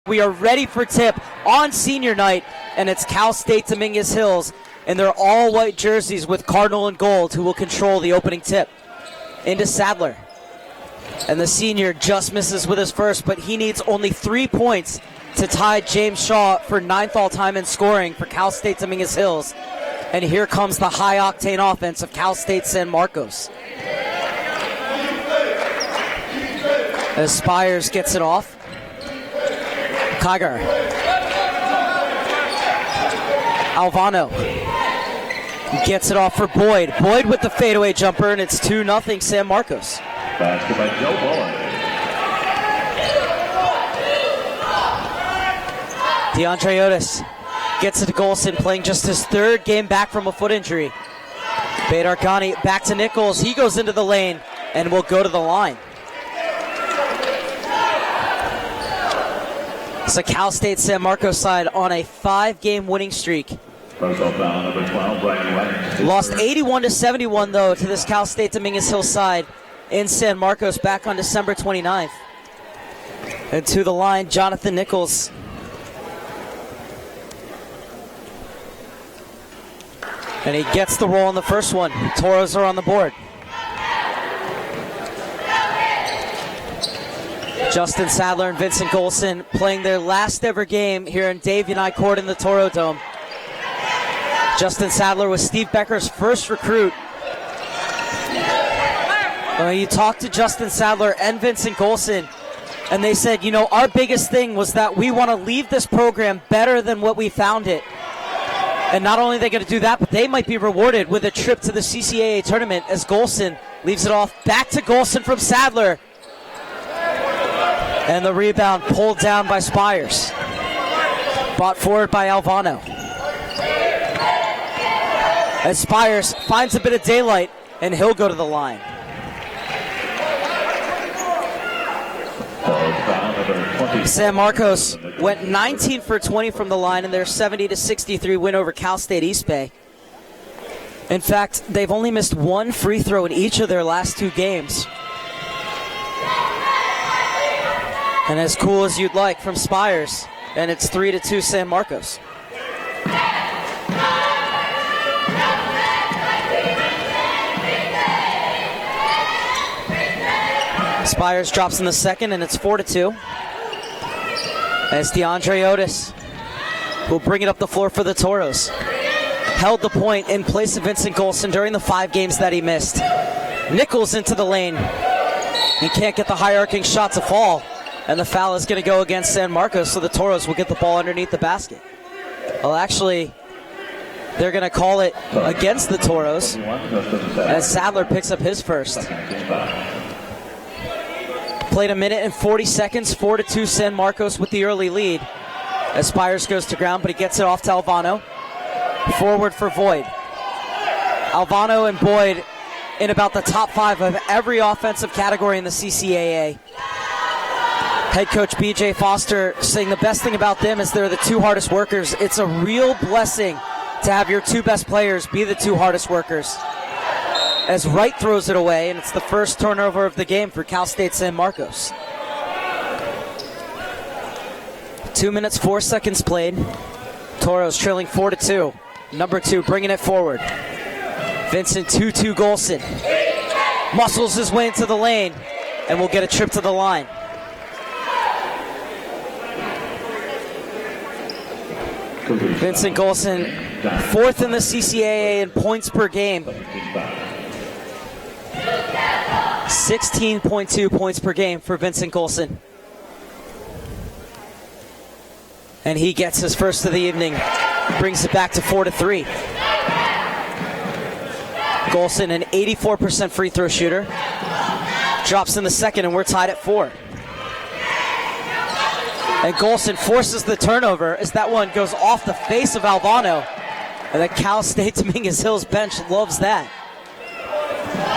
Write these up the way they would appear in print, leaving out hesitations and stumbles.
We are ready for tip on senior night, and it's Cal State Dominguez Hills in their all-white jerseys with Cardinal and gold, who will control the opening tip. Into Sadler. And the senior just misses with his first, but he needs only 3 points to tie James Shaw for 9th all-time in scoring for Cal State Dominguez Hills. And here comes the high-octane offense of Cal State San Marcos. As Spires gets it off. Kagar. Alvano gets it off for Boyd. Boyd with the fadeaway jumper, and it's 2-0 San Marcos. Basket by Joe Boyd. DeAndre Otis gets it to Golson, playing just his 3rd game back from a foot injury. Bader Ghani back to Nichols. He goes into the lane and will go to the line. It's a Cal State San Marcos side on a 5-game winning streak. Personal foul number 12, Brian White. Lost 81-71 though to this Cal State Dominguez Hills side in San Marcos back on December 29th. And to the line, Jonathan Nichols. And he gets the roll on the first one. Toros are on the board. Justin Sadler and Vincent Golson playing their last ever game here in Dave Unai Court in the Toro Dome. Justin Sadler was Steve Becker's first recruit. You talked to Justin Sadler and Vincent Golson, and they said, you know, our biggest thing was that we want to leave this program better than what we found it. And not only are they going to do that, but they might be rewarded with a trip to the CCAA tournament as Golson leaves it off. Back to Golson from Sadler. And the rebound pulled down by Spires. Brought forward by Alvano. As Spires finds a bit of daylight, and he'll go to the line. San Marcos went 19 for 20 from the line in their 70-63 win over Cal State East Bay. In fact, they've only missed 1 free throw in each of their last 2 games. And as cool as you'd like from Spires, and it's 3-2 San Marcos. Spires drops in the second, and it's 4-2. As DeAndre Otis will bring it up the floor for the Toros. Held the point in place of Vincent Golson during the 5 games that he missed. Nichols into the lane. He can't get the high arcing shot to fall. And the foul is going to go against San Marcos, so the Toros will get the ball underneath the basket. Well, actually, they're going to call it against the Toros as Sadler picks up his first. Played 1 minute and 40 seconds, 4-2 San Marcos with the early lead. As Spires goes to ground, but he gets it off to Alvano. Forward for Boyd. Alvano and Boyd in about the top 5 of every offensive category in the CCAA. Head coach B.J. Foster saying the best thing about them is they're the 2 hardest workers. It's a real blessing to have your 2 best players be the 2 hardest workers. As Wright throws it away, and it's the first turnover of the game for Cal State San Marcos. 2 minutes, 4 seconds played. Toros trailing 4-2. Number 2 bringing it forward. Vincent 2-2 Golson. Muscles his way into the lane and will get a trip to the line. Vincent Golson, 4th in the CCAA in points per game. 16.2 points per game for Vincent Golson. And he gets his first of the evening. Brings it back to 4-3. Golson, an 84% free throw shooter. Drops in the second, and we're tied at 4. And Golson forces the turnover as that one goes off the face of Alvano. And the Cal State Dominguez Hills bench loves that.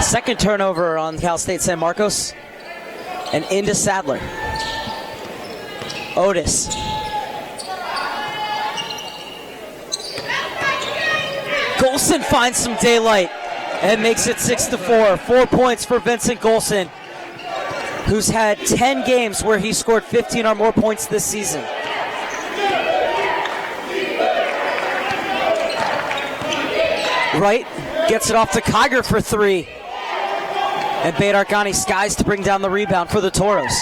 Second turnover on Cal State San Marcos. And into Sadler. Otis. Golson finds some daylight and makes it 6-4. 4 points for Vincent Golson, who's had 10 games where he scored 15 or more points this season. Wright gets it off to Kiger for three. And Bedarkani skies to bring down the rebound for the Toros.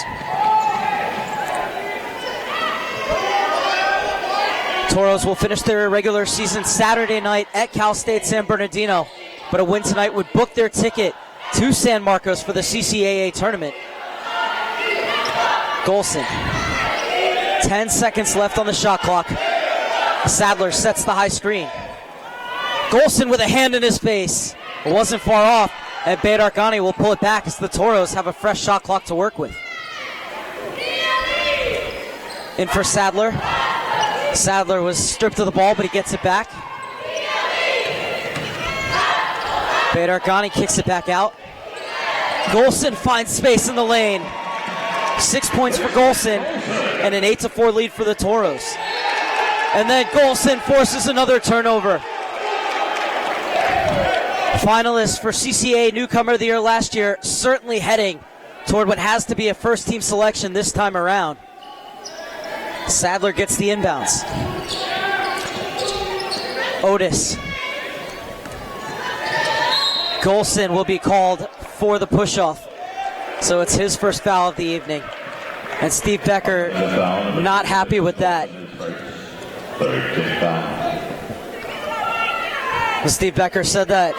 Toros will finish their regular season Saturday night at Cal State San Bernardino, but a win tonight would book their ticket to San Marcos for the CCAA tournament. Golson, 10 seconds left on the shot clock. Sadler sets the high screen. Golson with a hand in his face. It wasn't far off, and Bedarkani will pull it back as the Toros have a fresh shot clock to work with. In for Sadler. Sadler was stripped of the ball, but he gets it back. Bedarkani kicks it back out. Golson finds space in the lane. 6 points for Golson and an 8-4 lead for the Toros. And then Golson forces another turnover. Finalist for CCA Newcomer of the Year last year, certainly heading toward what has to be a first-team selection this time around. Sadler gets the inbounds. Otis. Golson will be called for the push-off. So it's his first foul of the evening. And Steve Becker not happy with that. Steve Becker said that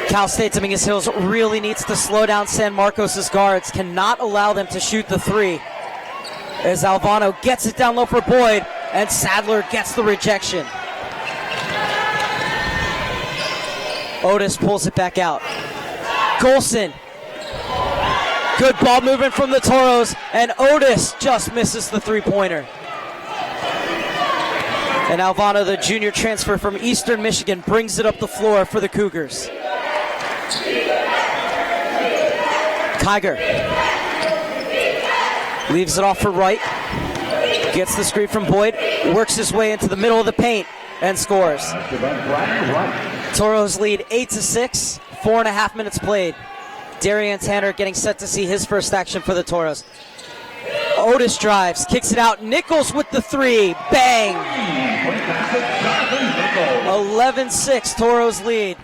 Cal State Dominguez Hills really needs to slow down San Marcos' guards, cannot allow them to shoot the three. As Alvano gets it down low for Boyd, and Sadler gets the rejection. Otis pulls it back out. Golson. Good ball movement from the Toros, and Otis just misses the three-pointer. And Alvano, the junior transfer from Eastern Michigan, brings it up the floor for the Cougars. Kiger leaves it off for Wright. Gets the screen from Boyd, works his way into the middle of the paint, and scores. Toros lead 8-6, 4.5 minutes played. Darian Tanner getting set to see his first action for the Toros. Otis drives, kicks it out. Nichols with the three. Bang! 11-6, Toros lead.